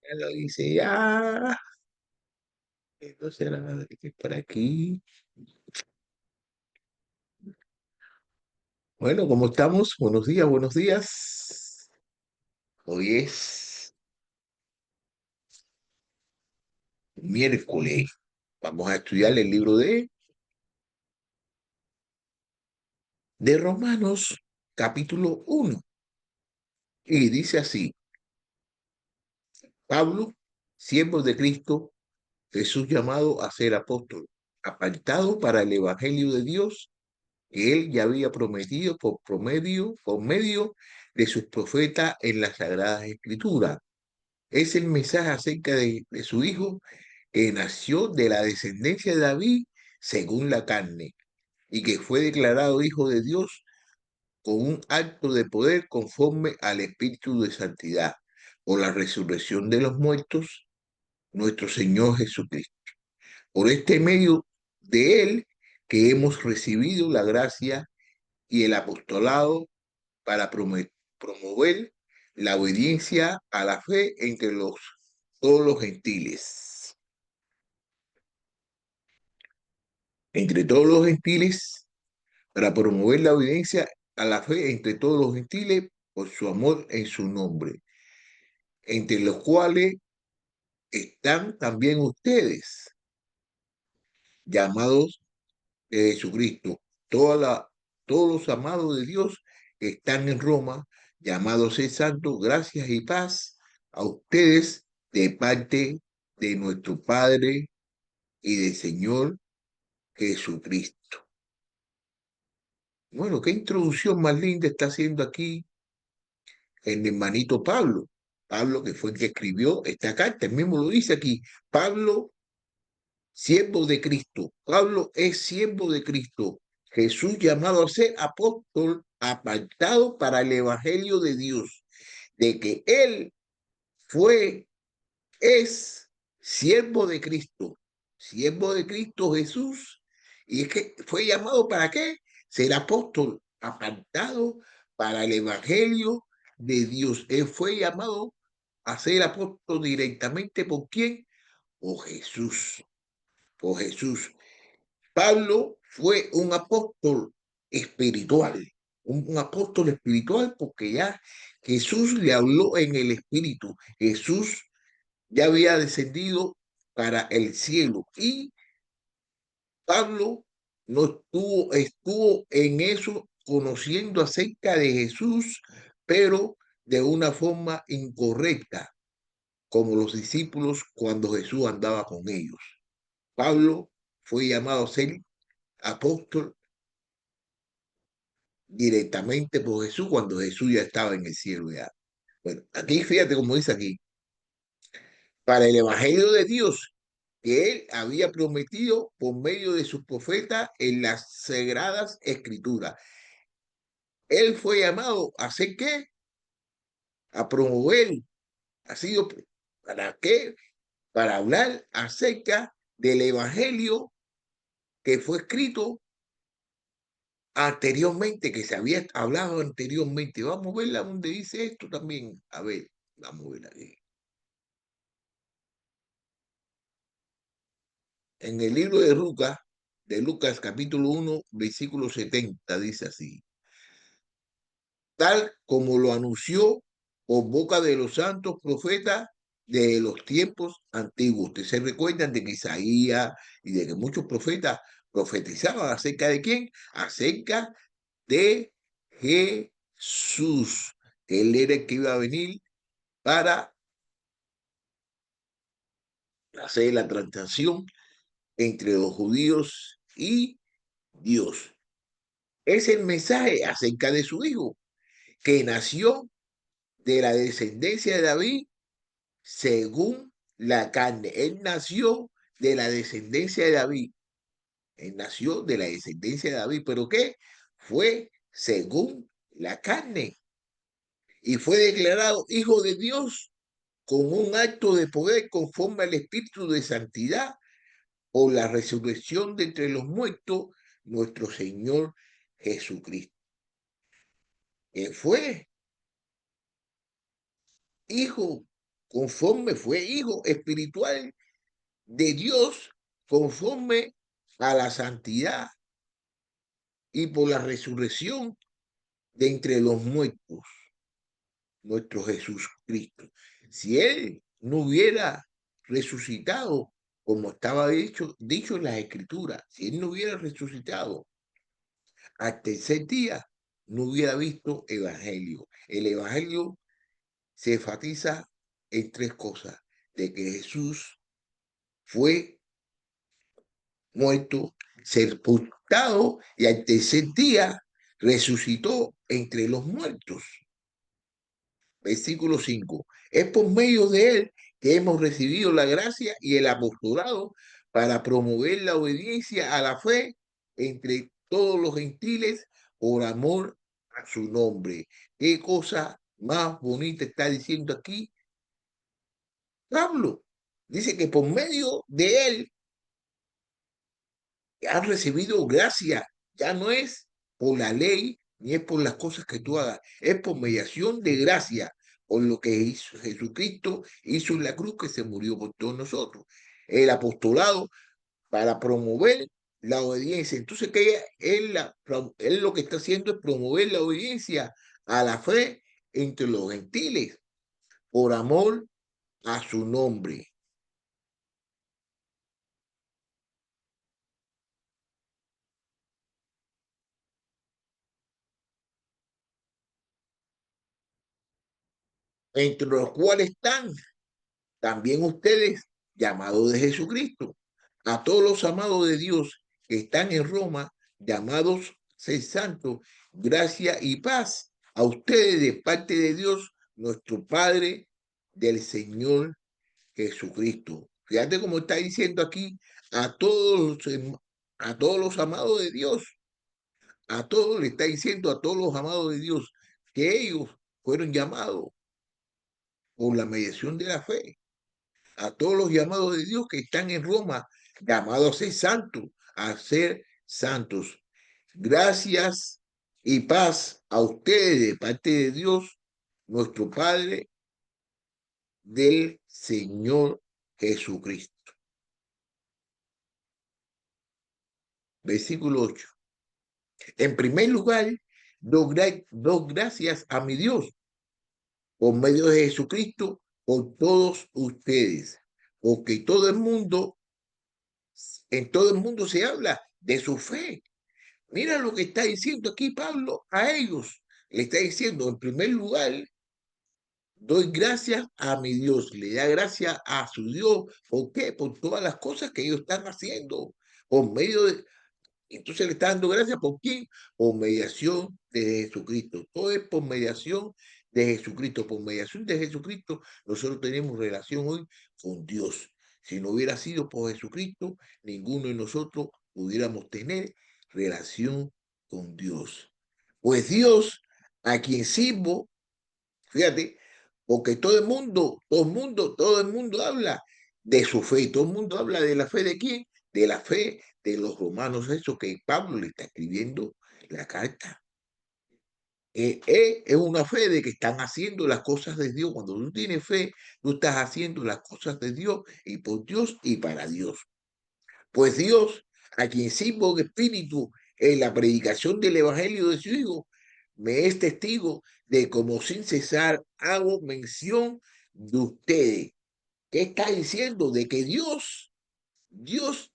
Ya lo hice ya. Entonces la verdad que por aquí. Bueno, ¿cómo estamos? Buenos días, buenos días. Hoy es miércoles. Vamos a estudiar el libro de Romanos, capítulo 1. Y dice así: Pablo, siervo de Cristo, Jesús llamado a ser apóstol, apartado para el evangelio de Dios que él ya había prometido por medio de sus profetas en las Sagradas Escrituras. Es el mensaje acerca de su hijo que nació de la descendencia de David según la carne y que fue declarado hijo de Dios con un acto de poder conforme al Espíritu de Santidad por la resurrección de los muertos, nuestro Señor Jesucristo. Por este medio de él que hemos recibido la gracia y el apostolado para promover la obediencia a la fe entre todos los gentiles. Entre todos los gentiles, para promover la obediencia a la fe entre todos los gentiles por su amor en su nombre, entre los cuales están también ustedes, llamados de Jesucristo, todos los amados de Dios que están en Roma, llamados ser santos, gracias y paz a ustedes de parte de nuestro Padre y del Señor Jesucristo. Bueno, qué introducción más linda está haciendo aquí el hermanito Pablo. Pablo, que fue el que escribió esta carta, él mismo lo dice aquí. Pablo, siervo de Cristo. Pablo es siervo de Cristo. Jesús llamado a ser apóstol, apartado para el evangelio de Dios, de que él fue, es siervo de Cristo, siervo de Cristo Jesús. Y es que fue llamado ¿para qué? Ser apóstol, apartado para el evangelio de Dios. Él fue llamado a ser apóstol directamente ¿por quién? Por Jesús, por Jesús. Pablo fue un apóstol espiritual, un apóstol espiritual porque ya Jesús le habló en el espíritu. Jesús ya había descendido para el cielo y Pablo no estuvo en eso conociendo acerca de Jesús, pero de una forma incorrecta, como los discípulos cuando Jesús andaba con ellos. Pablo fue llamado a ser apóstol directamente por Jesús cuando Jesús ya estaba en el cielo ya. Bueno, aquí fíjate cómo dice aquí, para el evangelio de Dios que él había prometido por medio de sus profetas en las sagradas escrituras. Él fue llamado a hacer qué? A promover, ha sido para qué? Para hablar acerca del evangelio que fue escrito anteriormente, que se había hablado anteriormente. Vamos a verla donde dice esto también. A ver, vamos a ver aquí. En el libro de Lucas capítulo 1, versículo 70, dice así: tal como lo anunció por boca de los santos profetas de los tiempos antiguos. Ustedes se recuerdan de que Isaías y de que muchos profetas profetizaban acerca de quién, acerca de Jesús, que él era el que iba a venir para hacer la transacción entre los judíos y Dios. Es el mensaje acerca de su hijo, que nació de la descendencia de David según la carne. Él nació de la descendencia de David. Él nació de la descendencia de David, pero ¿qué? Fue según la carne y fue declarado hijo de Dios con un acto de poder conforme al Espíritu de Santidad por la resurrección de entre los muertos, nuestro Señor Jesucristo. Él fue hijo conforme fue hijo espiritual de Dios, conforme a la santidad y por la resurrección de entre los muertos, nuestro Jesús Cristo. Si él no hubiera resucitado, como estaba dicho en las Escrituras, si él no hubiera resucitado al tercer día, no hubiera visto evangelio. El evangelio se enfatiza en tres cosas: de que Jesús fue muerto, sepultado y al tercer día resucitó entre los muertos. Versículo 5. Es por medio de él que hemos recibido la gracia y el apostolado para promover la obediencia a la fe entre todos los gentiles por amor a su nombre. Qué cosa más bonita está diciendo aquí Pablo. Dice que por medio de él has recibido gracia. Ya no es por la ley ni es por las cosas que tú hagas, es por mediación de gracia, por lo que hizo Jesucristo hizo en la cruz, que se murió por todos nosotros. El apostolado para promover la obediencia. Entonces, que él lo que está haciendo es promover la obediencia a la fe entre los gentiles por amor a su nombre. Entre los cuales están también ustedes, llamados de Jesucristo, a todos los amados de Dios que están en Roma, llamados ser santos, gracia y paz a ustedes de parte de Dios, nuestro Padre, del Señor Jesucristo. Fíjate cómo está diciendo aquí a todos los amados de Dios, a todos le está diciendo a todos los amados de Dios que ellos fueron llamados por la mediación de la fe, a todos los llamados de Dios que están en Roma, llamados a ser santos, a ser santos. Gracias y paz a ustedes de parte de Dios, nuestro Padre, del Señor Jesucristo. Versículo 8. En primer lugar, doy gracias a mi Dios por medio de Jesucristo por todos ustedes, porque en todo el mundo se habla de su fe. Mira lo que está diciendo aquí Pablo a ellos. Le está diciendo, en primer lugar, doy gracias a mi Dios. Le da gracias a su Dios. ¿Por qué? Por todas las cosas que ellos están haciendo. Por medio de, entonces le está dando gracias por quién? Por mediación de Jesucristo. Todo es por mediación de Jesucristo. Por mediación de Jesucristo, nosotros tenemos relación hoy con Dios. Si no hubiera sido por Jesucristo, ninguno de nosotros pudiéramos tener relación con Dios. Pues Dios, a quien sirvo, fíjate, porque todo el mundo habla de su fe, todo el mundo habla de la fe de quién, de la fe de los romanos, eso que Pablo le está escribiendo la carta. Es una fe de que están haciendo las cosas de Dios. Cuando tú tienes fe, tú estás haciendo las cosas de Dios y por Dios y para Dios. Pues Dios, a quien sirvo en espíritu en la predicación del Evangelio de su Hijo, me es testigo de cómo sin cesar hago mención de ustedes. ¿Qué está diciendo? De que Dios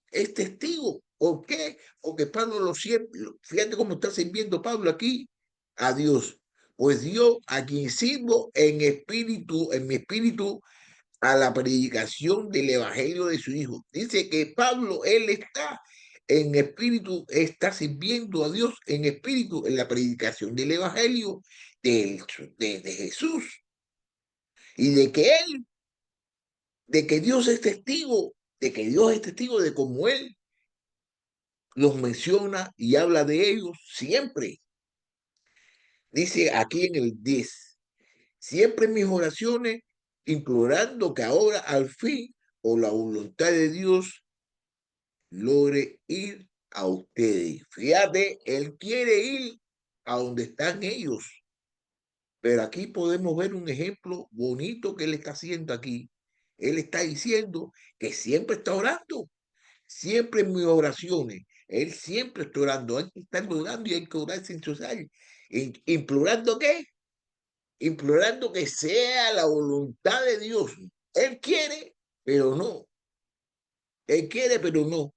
es testigo. ¿Por qué? Porque Pablo lo siempre, fíjate cómo está sirviendo Pablo aquí a Dios. Pues Dios, a quien sirvo en espíritu, en mi espíritu, a la predicación del evangelio de su hijo. Dice que Pablo, él está en espíritu, está sirviendo a Dios en espíritu en la predicación del evangelio de Jesús y de que Dios es testigo, de que Dios es testigo de cómo él los menciona y habla de ellos siempre. Dice aquí en el 10, siempre en mis oraciones, implorando que ahora al fin, por la voluntad de Dios, logre ir a ustedes. Fíjate, él quiere ir a donde están ellos. Pero aquí podemos ver un ejemplo bonito que él está haciendo aquí. Él está diciendo que siempre está orando, siempre en mis oraciones. Él siempre está orando. Hay que estar orando y hay que orar sin cesar. ¿Implorando qué? Implorando que sea la voluntad de Dios. Él quiere, pero no. Él quiere, pero no.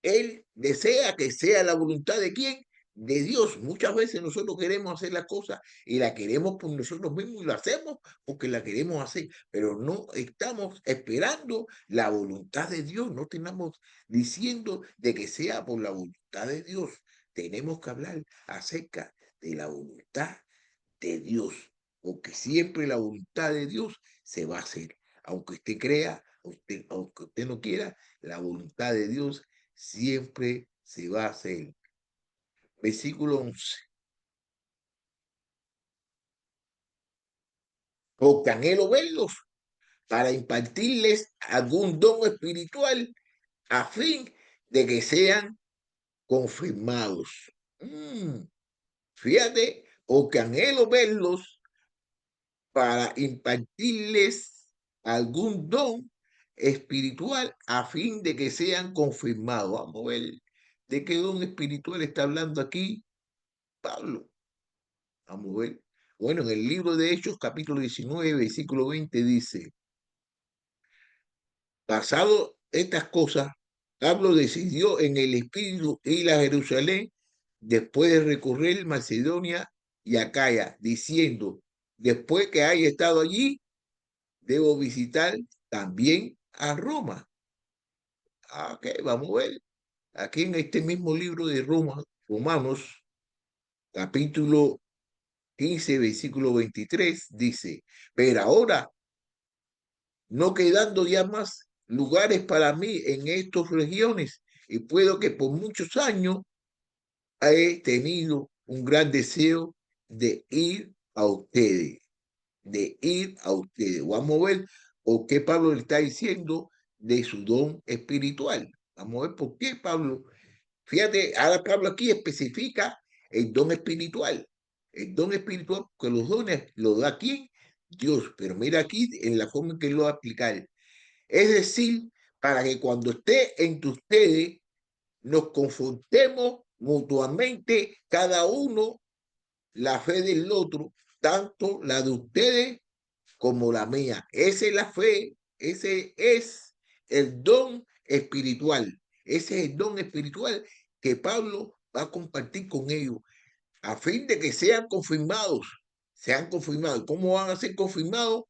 Él desea que sea la voluntad de quién, de Dios. Muchas veces nosotros queremos hacer las cosas y la queremos por nosotros mismos y lo hacemos porque la queremos hacer, pero no estamos esperando la voluntad de Dios. No estamos diciendo de que sea por la voluntad de Dios. Tenemos que hablar acerca de la voluntad de Dios, porque siempre la voluntad de Dios se va a hacer. Aunque usted crea, aunque usted no quiera, la voluntad de Dios siempre se va a hacer. Versículo 11. Porque anhelo verlos para impartirles algún don espiritual a fin de que sean confirmados. Fíjate, porque anhelo verlos para impartirles algún don espiritual a fin de que sean confirmados. Vamos a ver de qué don espiritual está hablando aquí Pablo. Vamos a ver. Bueno, en el libro de Hechos, capítulo 19, versículo 20, dice, pasado estas cosas, Pablo decidió en el espíritu ir a Jerusalén después de recorrer Macedonia y Acaya, diciendo, después que haya estado allí, debo visitar también a Roma. Ok, vamos a ver. Aquí en este mismo libro de Romanos, capítulo 15, versículo 23, dice, pero ahora, no quedando ya más lugares para mí en estas regiones, y puedo que por muchos años he tenido un gran deseo de ir a ustedes, de ir a ustedes. Vamos a ver por qué Pablo le está diciendo de su don espiritual. Vamos a ver por qué Pablo. Fíjate, ahora Pablo aquí especifica el don espiritual. El don espiritual, que los dones los da quién, Dios. Pero mira aquí en la forma en que lo va a aplicar. Es decir, para que cuando esté entre ustedes nos confortemos mutuamente cada uno la fe del otro, tanto la de ustedes como la mía. Esa es la fe, ese es el don espiritual. Ese es el don espiritual que Pablo va a compartir con ellos, a fin de que sean confirmados. Sean confirmados. ¿Cómo van a ser confirmados?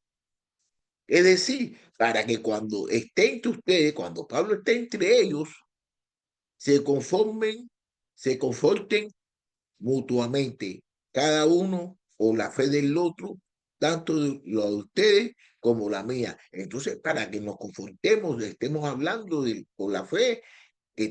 Es decir, para que cuando esté entre ustedes, cuando Pablo esté entre ellos, se conformen, se conforten mutuamente, cada uno o la fe del otro, tanto lo de ustedes como la mía. Entonces, para que nos confortemos, estemos hablando por la fe que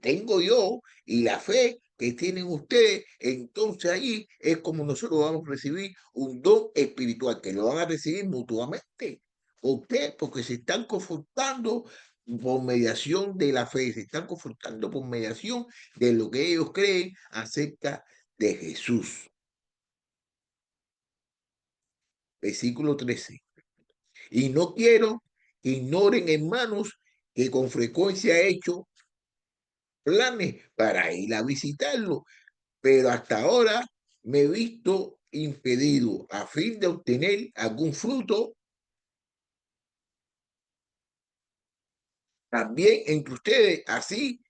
tengo yo y la fe que tienen ustedes, entonces ahí es como nosotros vamos a recibir un don espiritual, que lo van a recibir mutuamente. Ustedes, porque se están confortando por mediación de la fe, se están confortando por mediación de lo que ellos creen acerca de Jesús. Versículo 13. Y no quiero que ignoren, hermanos, que con frecuencia he hecho planes para ir a visitarlo, pero hasta ahora me he visto impedido a fin de obtener algún fruto también entre ustedes, así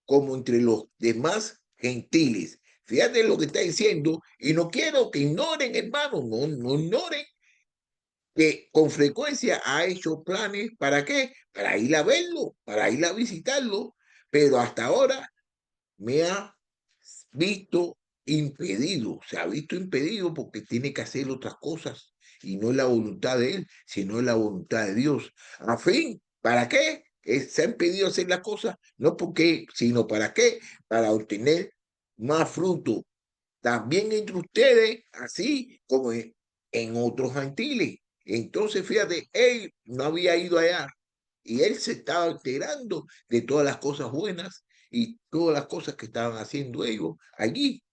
como entre los demás gentiles. Fíjate lo que está diciendo, y no quiero que ignoren, hermanos, no ignoren que con frecuencia ha hecho planes, ¿para qué? Para ir a verlo, para ir a visitarlo, pero hasta ahora me ha visto impedido, se ha visto impedido porque tiene que hacer otras cosas y no es la voluntad de él, sino es la voluntad de Dios. A fin, ¿para qué? Se ha impedido hacer las cosas, no porque, sino para qué, para obtener más fruto, también entre ustedes, así como en otros gentiles. Entonces, fíjate, él no había ido allá y él se estaba enterando de todas las cosas buenas y todas las cosas que estaban haciendo ellos allí.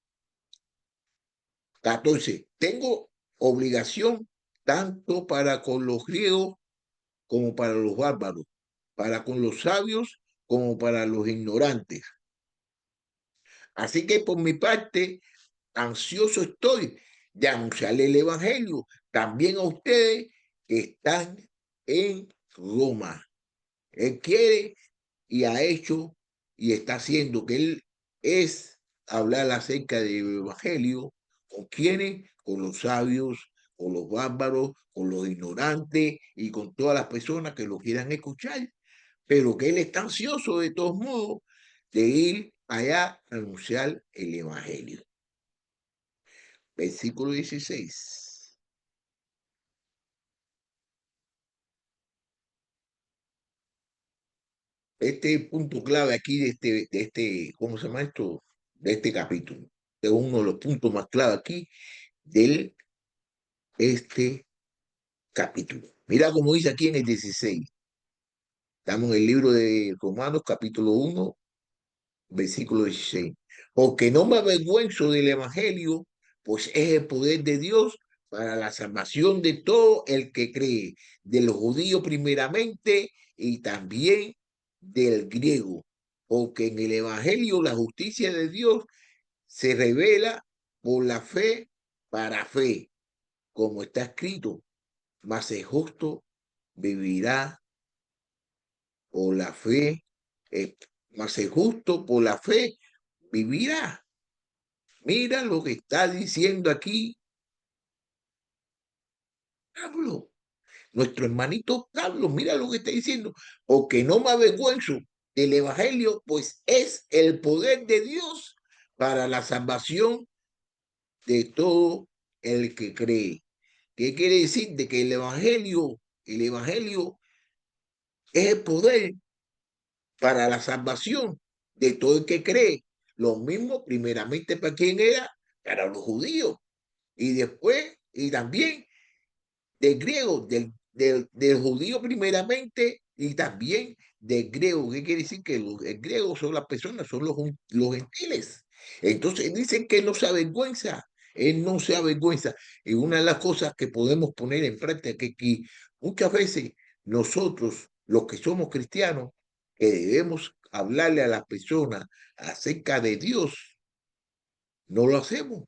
14. Tengo obligación tanto para con los griegos como para los bárbaros, para con los sabios como para los ignorantes. Así que por mi parte, ansioso estoy de anunciarle el Evangelio también a ustedes que están en Roma. Él quiere y ha hecho y está haciendo que él es hablar acerca del Evangelio. ¿Con quiénes? Con los sabios, con los bárbaros, con los ignorantes y con todas las personas que lo quieran escuchar, pero que él está ansioso de todos modos de ir allá a anunciar el Evangelio. Versículo 16. Este punto clave aquí ¿cómo se llama esto? De este capítulo. Es uno de los puntos más clave aquí de este capítulo. Mira cómo dice aquí en el 16. Estamos en el libro de Romanos, capítulo 1, versículo 16. Porque no me avergüenzo del Evangelio, pues es el poder de Dios para la salvación de todo el que cree, de los judíos primeramente y también del griego. Porque en el Evangelio la justicia de Dios se revela por la fe para fe, como está escrito, mas el justo vivirá por la fe, eh, mas el justo por la fe vivirá. Mira lo que está diciendo aquí Pablo, nuestro hermanito Pablo, mira lo que está diciendo, porque no me avergüenzo del Evangelio, pues es el poder de Dios para la salvación de todo el que cree. ¿Qué quiere decir? De que el Evangelio es el poder para la salvación de todo el que cree. Lo mismo primeramente para quién era, para los judíos, y después, y también del griego, del judío primeramente y también del griego. ¿Qué quiere decir? Que el griego son las personas, son los gentiles. Entonces dicen que él no se avergüenza, él no se avergüenza. Y una de las cosas que podemos poner en práctica que muchas veces nosotros, los que somos cristianos, que debemos hablarle a las personas acerca de Dios, no lo hacemos.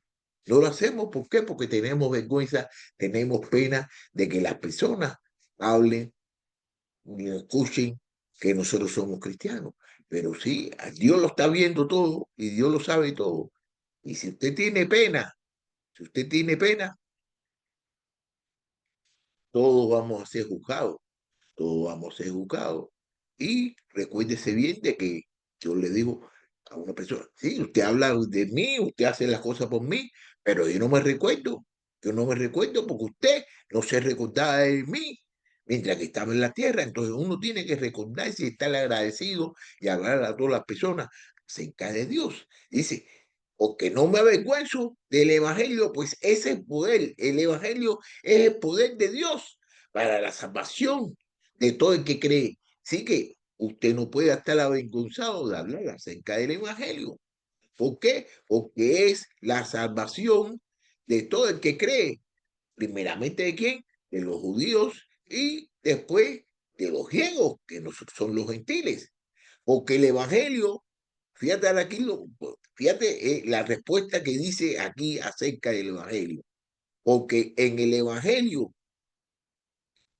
No lo hacemos, ¿por qué? Porque tenemos vergüenza, tenemos pena de que las personas hablen y escuchen que nosotros somos cristianos. Pero sí, Dios lo está viendo todo y Dios lo sabe todo. Y si usted tiene pena, si usted tiene pena, todos vamos a ser juzgados, todos vamos a ser juzgados. Y recuérdese bien de que yo le digo a una persona, sí, usted habla de mí, usted hace las cosas por mí, pero yo no me recuerdo porque usted no se recordaba de mí mientras que estaba en la tierra. Entonces uno tiene que recordarse y estar agradecido y hablar a todas las personas acerca de Dios. Dice, porque no me avergüenzo del Evangelio, pues ese es el poder, el Evangelio es el poder de Dios para la salvación de todo el que cree. Así que usted no puede estar avergonzado de hablar acerca del Evangelio. ¿Por qué? Porque es la salvación de todo el que cree. Primeramente de quién? De los judíos y después de los griegos, que nosotros son los gentiles. Porque el Evangelio, fíjate aquí, fíjate la respuesta que dice aquí acerca del Evangelio. Porque en el Evangelio,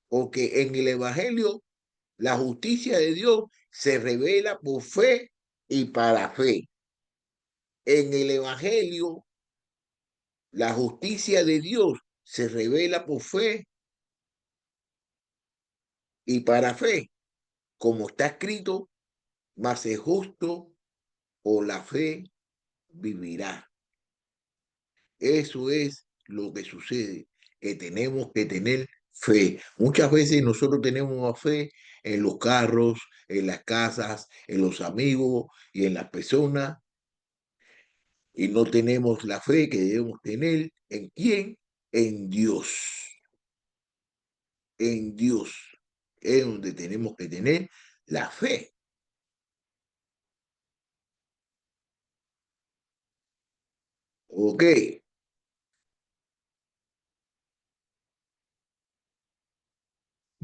porque en el Evangelio la justicia de Dios se revela por fe y para fe. En el Evangelio, la justicia de Dios se revela por fe y para fe, como está escrito, mas el justo por la fe vivirá. Eso es lo que sucede, que tenemos que tener fe. Muchas veces nosotros tenemos fe en los carros, en las casas, en los amigos y en las personas, y no tenemos la fe que debemos tener. ¿En quién? En Dios. En Dios es donde tenemos que tener la fe. Ok,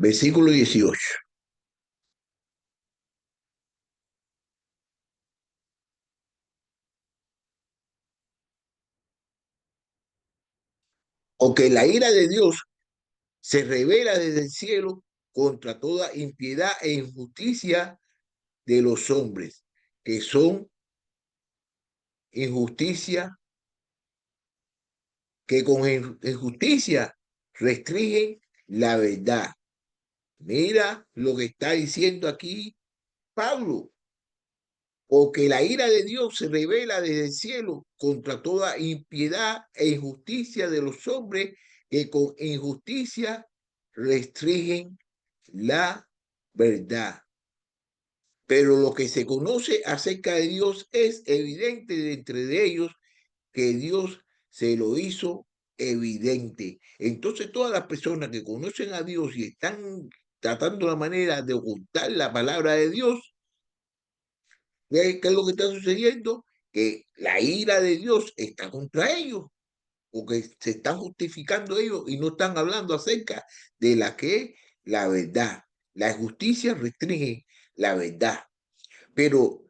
Versículo 18. Porque la ira de Dios se revela desde el cielo contra toda impiedad e injusticia de los hombres, que son injusticia, que con injusticia restringen la verdad. Mira lo que está diciendo aquí Pablo. Porque la ira de Dios se revela desde el cielo contra toda impiedad e injusticia de los hombres que con injusticia restringen la verdad. Pero lo que se conoce acerca de Dios es evidente de entre ellos que Dios se lo hizo evidente. Entonces todas las personas que conocen a Dios y están tratando la manera de ocultar la palabra de Dios, ¿qué es lo que está sucediendo? Que la ira de Dios está contra ellos, porque se están justificando ellos y no están hablando acerca de la que la verdad. La justicia restringe la verdad, pero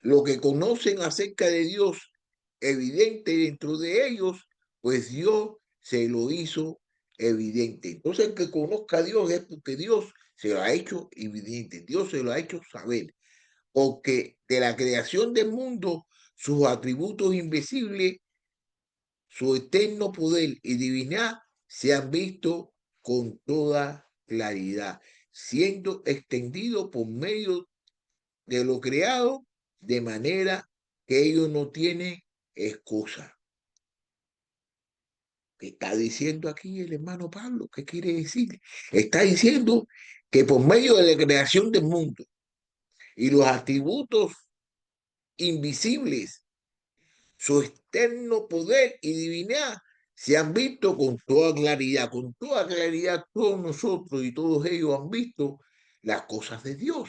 lo que conocen acerca de Dios, evidente dentro de ellos, pues Dios se lo hizo evidente. Entonces el que conozca a Dios es porque Dios se lo ha hecho evidente, Dios se lo ha hecho saber, porque de la creación del mundo, sus atributos invisibles, su eterno poder y divinidad se han visto con toda claridad, siendo extendido por medio de lo creado, de manera que ellos no tienen excusa. ¿Qué está diciendo aquí el hermano Pablo? ¿Qué quiere decir? Está diciendo que por medio de la creación del mundo y los atributos invisibles, su externo poder y divinidad se han visto con toda claridad todos nosotros y todos ellos han visto las cosas de Dios.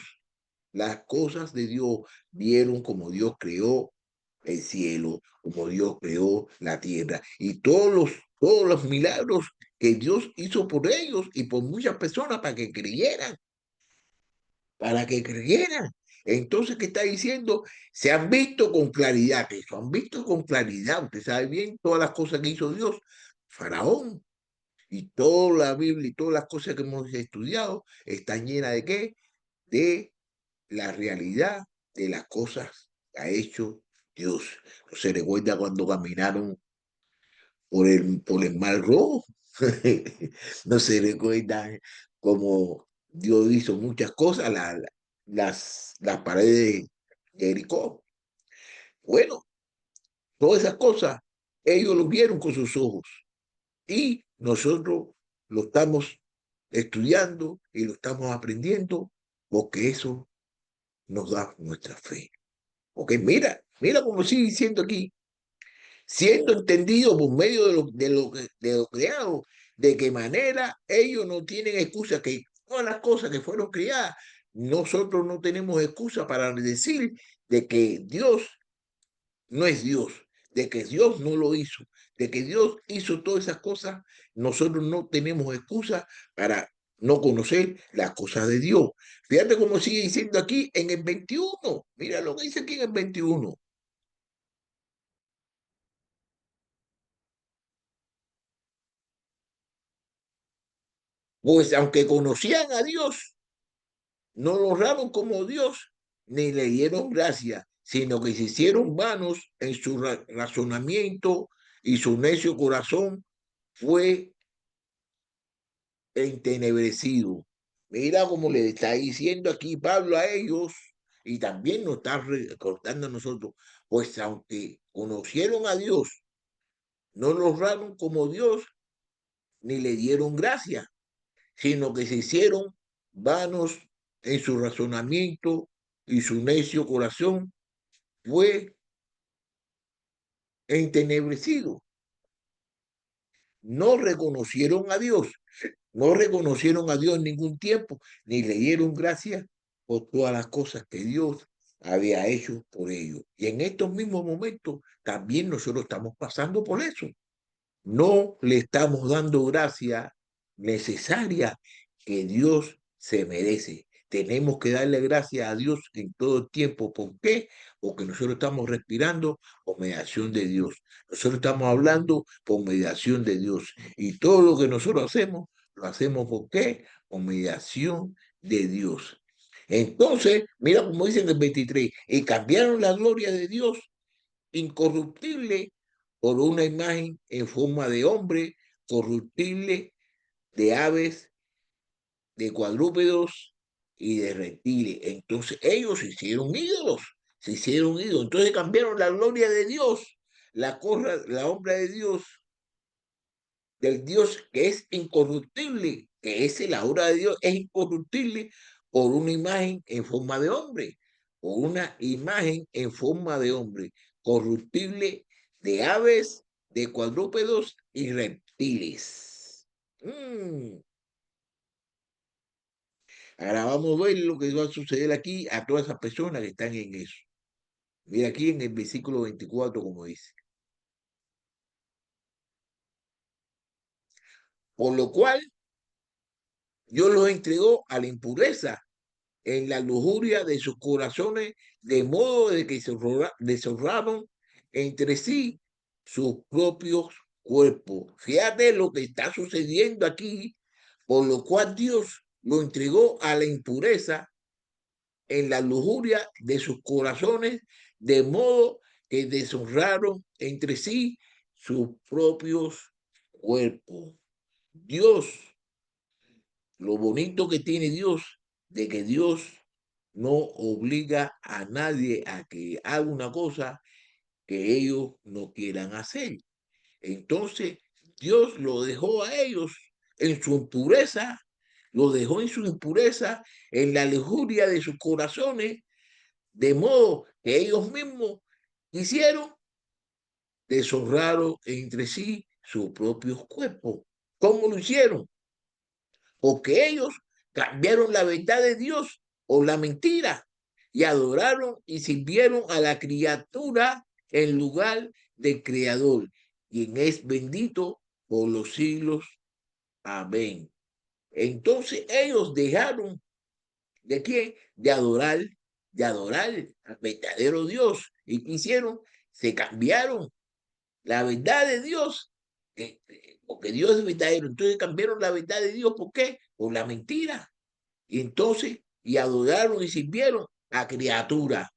Las cosas de Dios vieron como Dios creó el cielo, como Dios creó la tierra y todos los milagros que Dios hizo por ellos y por muchas personas para que creyeran, para que creyeran. Entonces, ¿qué está diciendo? Se han visto con claridad, que se han visto con claridad. Usted sabe bien todas las cosas que hizo Dios. Faraón y toda la Biblia y todas las cosas que hemos estudiado están llenas de qué? De la realidad de las cosas que ha hecho Dios. No se recuerda cuando caminaron por el Mar Rojo. No se recuerda cómo Dios hizo muchas cosas, las paredes de Jericó. Bueno, todas esas cosas ellos lo vieron con sus ojos y nosotros lo estamos estudiando y lo estamos aprendiendo porque eso nos da nuestra fe. Porque mira cómo sigue diciendo aquí, siendo entendido por medio de lo creado, de qué manera ellos no tienen excusa, que todas las cosas que fueron creadas, nosotros no tenemos excusa para decir de que Dios no es Dios, de que Dios no lo hizo, de que Dios hizo todas esas cosas, nosotros no tenemos excusa para no conocer las cosas de Dios. Fíjate cómo sigue diciendo aquí en el 21, mira lo que dice aquí en el 21. Pues aunque conocían a Dios, no lo honraron como Dios, ni le dieron gracia, sino que se hicieron vanos en su razonamiento y su necio corazón fue entenebrecido. Mira cómo le está diciendo aquí Pablo a ellos y también nos está recordando a nosotros, pues aunque conocieron a Dios, no lo honraron como Dios, ni le dieron gracia, sino que se hicieron vanos en su razonamiento y su necio corazón fue entenebrecido. No reconocieron a Dios, no reconocieron a Dios en ningún tiempo, ni le dieron gracias por todas las cosas que Dios había hecho por ellos. Y en estos mismos momentos también nosotros estamos pasando por eso. No le estamos dando gracia necesaria que Dios se merece. Tenemos que darle gracias a Dios en todo el tiempo. ¿Por qué? Porque nosotros estamos respirando por mediación de Dios. Nosotros estamos hablando por mediación de Dios. Y todo lo que nosotros hacemos, lo hacemos ¿por qué? Por mediación de Dios. Entonces, mira como dice en el 23, y cambiaron la gloria de Dios incorruptible por una imagen en forma de hombre, corruptible, de aves, de cuadrúpedos y de reptiles. Entonces ellos se hicieron ídolos, se hicieron ídolos. Entonces cambiaron la gloria de Dios, la obra de Dios, del Dios que es incorruptible, que es la obra de Dios, es incorruptible por una imagen en forma de hombre, por una imagen en forma de hombre, corruptible de aves, de cuadrúpedos y reptiles. Ahora vamos a ver lo que va a suceder aquí a todas esas personas que están en eso. Mira aquí en el versículo 24 como dice. Por lo cual Dios los entregó a la impureza en la lujuria de sus corazones, de modo de que se deshonraron entre sí sus propios cuerpos. Fíjate lo que está sucediendo aquí, por lo cual Dios lo entregó a la impureza en la lujuria de sus corazones, de modo que deshonraron entre sí sus propios cuerpos. Dios, lo bonito que tiene Dios, de que Dios no obliga a nadie a que haga una cosa que ellos no quieran hacer. Entonces, Dios lo dejó a ellos en su impureza, lo dejó en su impureza, en la lujuria de sus corazones, de modo que ellos mismos hicieron, deshonraron entre sí sus propios cuerpos. ¿Cómo lo hicieron? Porque ellos cambiaron la verdad de Dios por la mentira y adoraron y sirvieron a la criatura en lugar del Creador, quien es bendito por los siglos. Amén. Entonces ellos dejaron ¿de quién? De adorar al verdadero Dios. ¿Y qué hicieron? Se cambiaron la verdad de Dios, porque Dios es verdadero. Entonces cambiaron la verdad de Dios. ¿Por qué? Por la mentira. Y entonces, y adoraron y sirvieron a criatura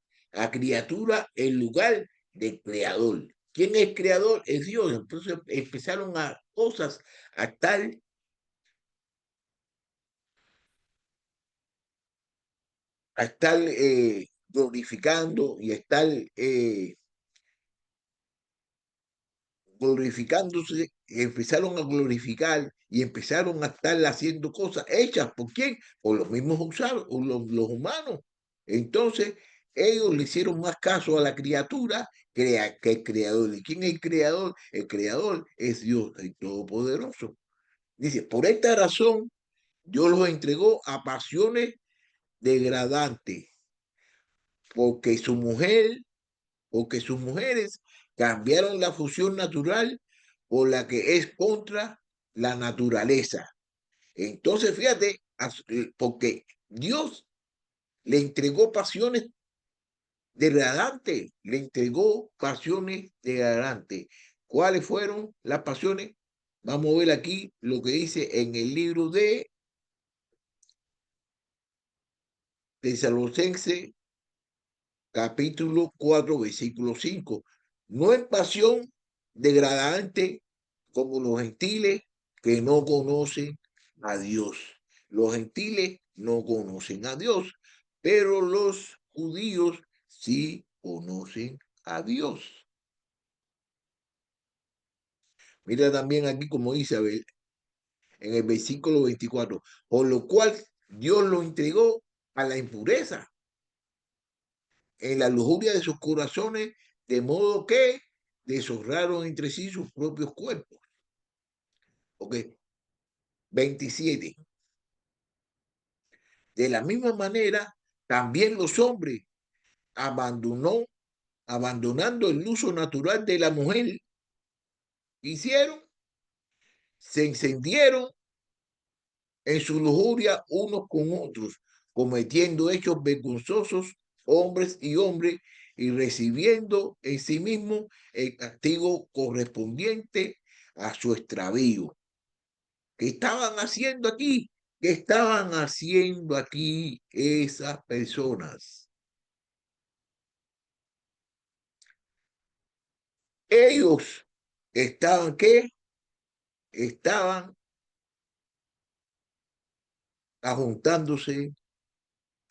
en lugar del creador. ¿Quién es el creador? Es Dios. Entonces empezaron a cosas, a estar, glorificando y a estar glorificándose, empezaron a glorificar y empezaron a estar haciendo cosas hechas. ¿Por quién? Por los mismos usados, los humanos. Entonces, ellos le hicieron más caso a la criatura que el creador. ¿Y quién es el creador? El creador es Dios, el Todopoderoso. Dice, por esta razón, Dios los entregó a pasiones degradantes, porque su mujer porque sus mujeres cambiaron la fusión natural por la que es contra la naturaleza. Entonces, fíjate, porque Dios le entregó pasiones degradantes, le entregó pasiones degradantes. ¿Cuáles fueron las pasiones? Vamos a ver aquí lo que dice en el libro de Tesalonicenses capítulo 4, versículo 5. No es pasión degradante como los gentiles que no conocen a Dios. Los gentiles no conocen a Dios, pero los judíos sí conocen a Dios. Mira también aquí como dice Abel, en el versículo 24, por lo cual Dios lo entregó a la impureza en la lujuria de sus corazones, de modo que deshonraron entre sí sus propios cuerpos. Ok, 27. De la misma manera, también los hombres abandonando el uso natural de la mujer, hicieron, se encendieron en su lujuria unos con otros, cometiendo hechos vergonzosos, hombres y hombres, y recibiendo en sí mismo el castigo correspondiente a su extravío. ¿Qué estaban haciendo aquí? ¿Qué estaban haciendo aquí esas personas? Ellos estaban, ¿qué? Estaban ajuntándose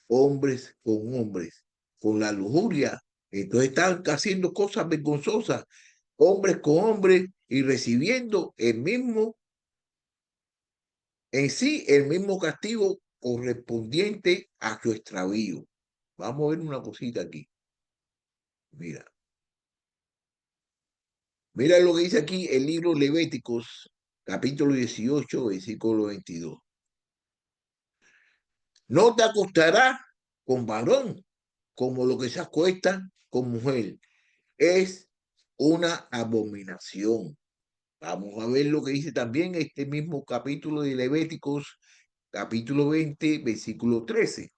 hombres con hombres, con la lujuria. Entonces estaban haciendo cosas vergonzosas, hombres con hombres, y recibiendo el mismo, en sí, el mismo castigo correspondiente a su extravío. Vamos a ver una cosita aquí. Mira, mira lo que dice aquí el libro Levíticos, capítulo 18, versículo 22. No te acostarás con varón como lo que se acuesta con mujer. Es una abominación. Vamos a ver lo que dice también este mismo capítulo de Levíticos, capítulo 20, versículo 13.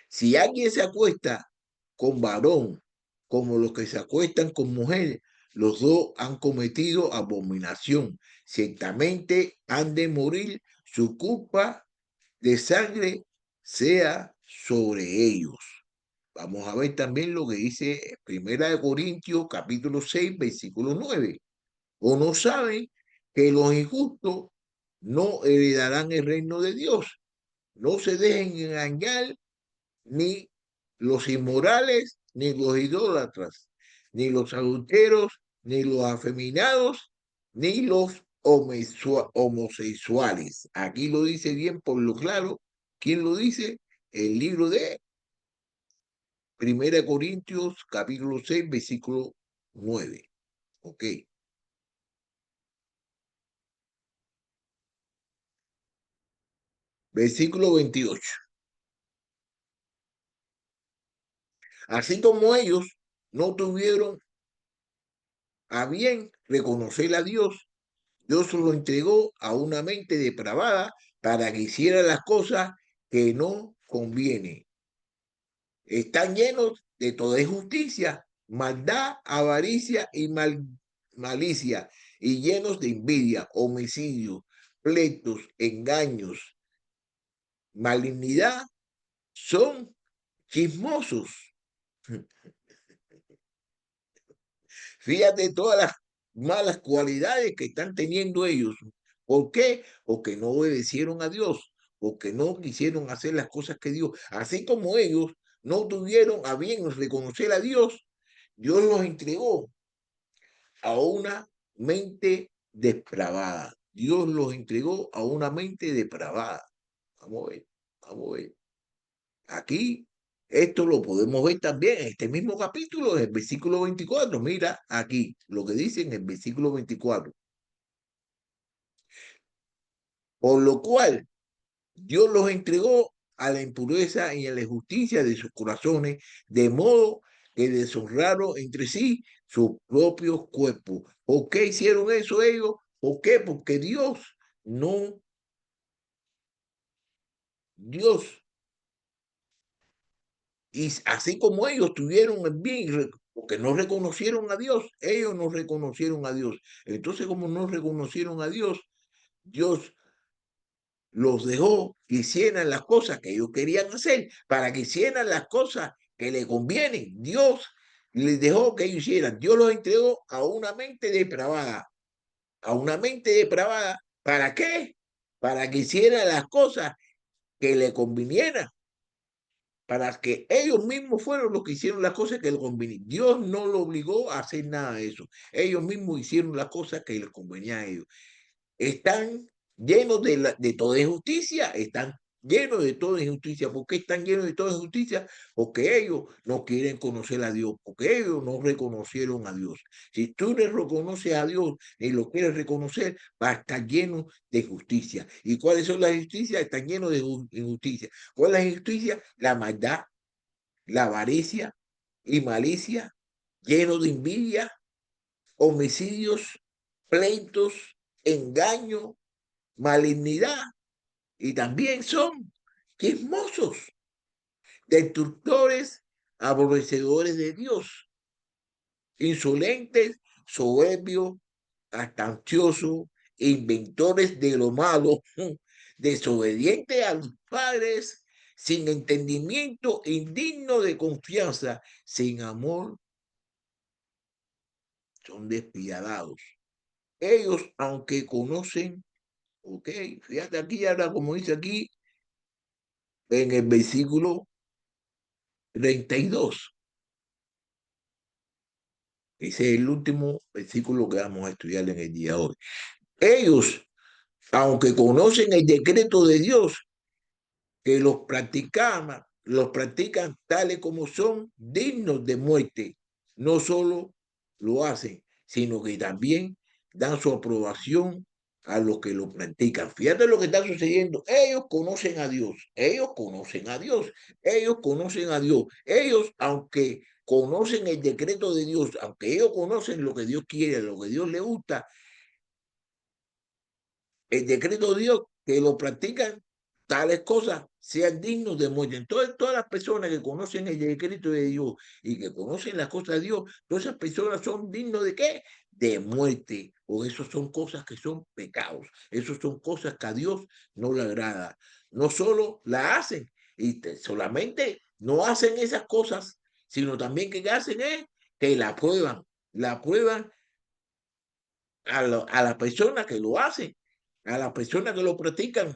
Si alguien se acuesta con varón, como los que se acuestan con mujer, los dos han cometido abominación. Ciertamente han de morir, su culpa de sangre sea sobre ellos. Vamos a ver también lo que dice Primera de Corintios, capítulo 6, versículo 9. ¿O no saben que los injustos no heredarán el reino de Dios? No se dejen engañar ni los inmorales, ni los idólatras, ni los adulteros, ni los afeminados, ni los homosexuales. Aquí lo dice bien por lo claro. ¿Quién lo dice? El libro de Primera Corintios, capítulo 6, versículo 9. Ok. Versículo 28. Así como ellos no tuvieron a bien reconocer a Dios, Dios lo entregó a una mente depravada para que hiciera las cosas que no convienen. Están llenos de toda injusticia, maldad, avaricia y malicia, y llenos de envidia, homicidios, pleitos, engaños, malignidad, son chismosos. Fíjate todas las malas cualidades que están teniendo ellos. ¿Por qué? Porque no obedecieron a Dios, porque no quisieron hacer las cosas que Dios, así como ellos no tuvieron a bien reconocer a Dios, Dios los entregó a una mente depravada. Dios los entregó a una mente depravada. Vamos a ver, vamos a ver. Aquí, esto lo podemos ver también en este mismo capítulo, en el versículo 24. Mira aquí lo que dice en el versículo 24. Por lo cual, Dios los entregó a la impureza y a la injusticia de sus corazones, de modo que deshonraron entre sí sus propios cuerpos. ¿Por qué hicieron eso ellos? ¿Por qué? Porque no, Dios, y así como ellos tuvieron el bien, porque no reconocieron a Dios, ellos no reconocieron a Dios. Entonces, como no reconocieron a Dios, Dios los dejó que hicieran las cosas que ellos querían hacer, para que hicieran las cosas que le convienen. Dios les dejó que ellos hicieran. Dios los entregó a una mente depravada, a una mente depravada. ¿Para qué? Para que hicieran las cosas que le convinieran, para que ellos mismos fueron los que hicieron las cosas que les convenían. Dios no lo obligó a hacer nada de eso. Ellos mismos hicieron las cosas que les convenían a ellos. Están llenos de toda injusticia, están llenos de toda injusticia. ¿Por qué están llenos de toda injusticia? Porque ellos no quieren conocer a Dios, porque ellos no reconocieron a Dios. Si tú le reconoces a Dios y lo quieres reconocer, va a estar lleno de justicia. ¿Y cuáles son las injusticias? Están llenos de injusticia. ¿Cuál es la injusticia? La maldad, la avaricia y malicia, lleno de envidia, homicidios, pleitos, engaño, malignidad y también son chismosos, destructores, aborrecedores de Dios, insolentes, soberbios, astanciosos, inventores de lo malo, desobedientes a los padres, sin entendimiento, indigno de confianza, sin amor, son despiadados. Ellos, aunque conocen, ok, fíjate aquí ahora como dice aquí en el versículo 32. Ese es el último versículo que vamos a estudiar en el día de hoy. Ellos, aunque conocen el decreto de Dios, que los practican tales como son dignos de muerte. No solo lo hacen, sino que también dan su aprobación a los que lo practican. Fíjate lo que está sucediendo. Ellos conocen a Dios, ellos conocen a Dios, ellos conocen a Dios. Ellos, aunque conocen el decreto de Dios, aunque ellos conocen lo que Dios quiere, lo que Dios le gusta, el decreto de Dios, que lo practican, tales cosas sean dignos de muerte. Entonces, todas las personas que conocen el decreto de Dios y que conocen las cosas de Dios, todas esas personas son dignos de qué? De muerte. O eso son cosas que son pecados. Eso son cosas que a Dios no le agrada. No solo la hacen, y solamente no hacen esas cosas, sino también que hacen es que la prueban a la persona que lo hace, a la persona que lo practican.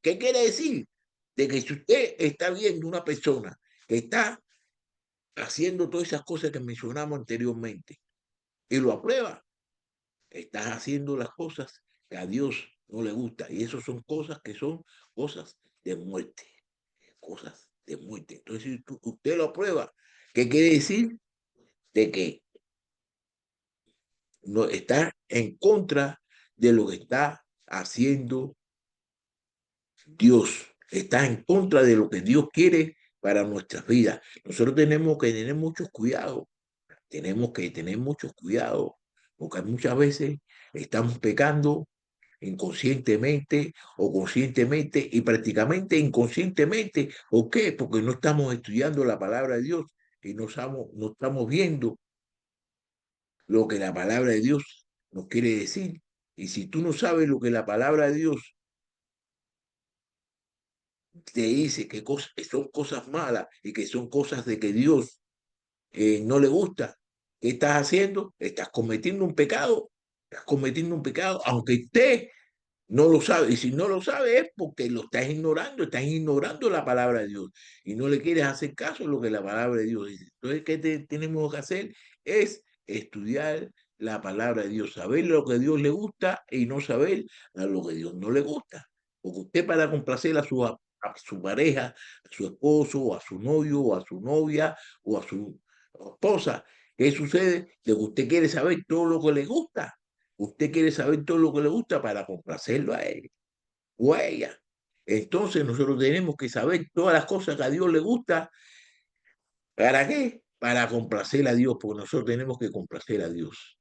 ¿Qué quiere decir? De que si usted está viendo una persona que está haciendo todas esas cosas que mencionamos anteriormente y lo aprueba, estás haciendo las cosas que a Dios no le gusta. Y eso son cosas que son cosas de muerte, cosas de muerte. Entonces, si usted lo aprueba, ¿qué quiere decir? De que no está en contra de lo que está haciendo Dios, está en contra de lo que Dios quiere para nuestras vidas. Nosotros tenemos que tener mucho cuidado, tenemos que tener mucho cuidado, porque muchas veces estamos pecando inconscientemente o conscientemente y prácticamente inconscientemente. ¿Por qué? Porque no estamos estudiando la palabra de Dios y no estamos viendo lo que la palabra de Dios nos quiere decir. Y si tú no sabes lo que la palabra de Dios te dice que son cosas malas y que son cosas de que Dios no le gusta, ¿qué estás haciendo? Estás cometiendo un pecado, estás cometiendo un pecado, aunque usted no lo sabe. Y si no lo sabe es porque lo estás ignorando la palabra de Dios y no le quieres hacer caso a lo que la palabra de Dios dice. Entonces, ¿qué tenemos que hacer? Es estudiar la palabra de Dios, saber lo que a Dios le gusta y no saber a lo que a Dios no le gusta. Porque usted para complacer a su pareja, a su esposo, o a su novio, o a su novia, o a su esposa, ¿qué sucede? Que usted quiere saber todo lo que le gusta. Usted quiere saber todo lo que le gusta para complacerlo a él o a ella. Entonces nosotros tenemos que saber todas las cosas que a Dios le gusta. ¿Para qué? Para complacer a Dios, porque nosotros tenemos que complacer a Dios.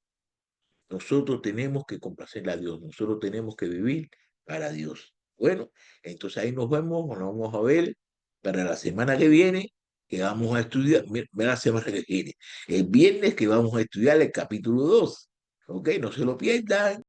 Nosotros tenemos que complacer a Dios. Nosotros tenemos que vivir para Dios. Bueno, entonces ahí nos vemos, nos vamos a ver para la semana que viene, que vamos a estudiar, mira la semana que viene, el viernes que vamos a estudiar el capítulo 2. Ok, no se lo pierdan.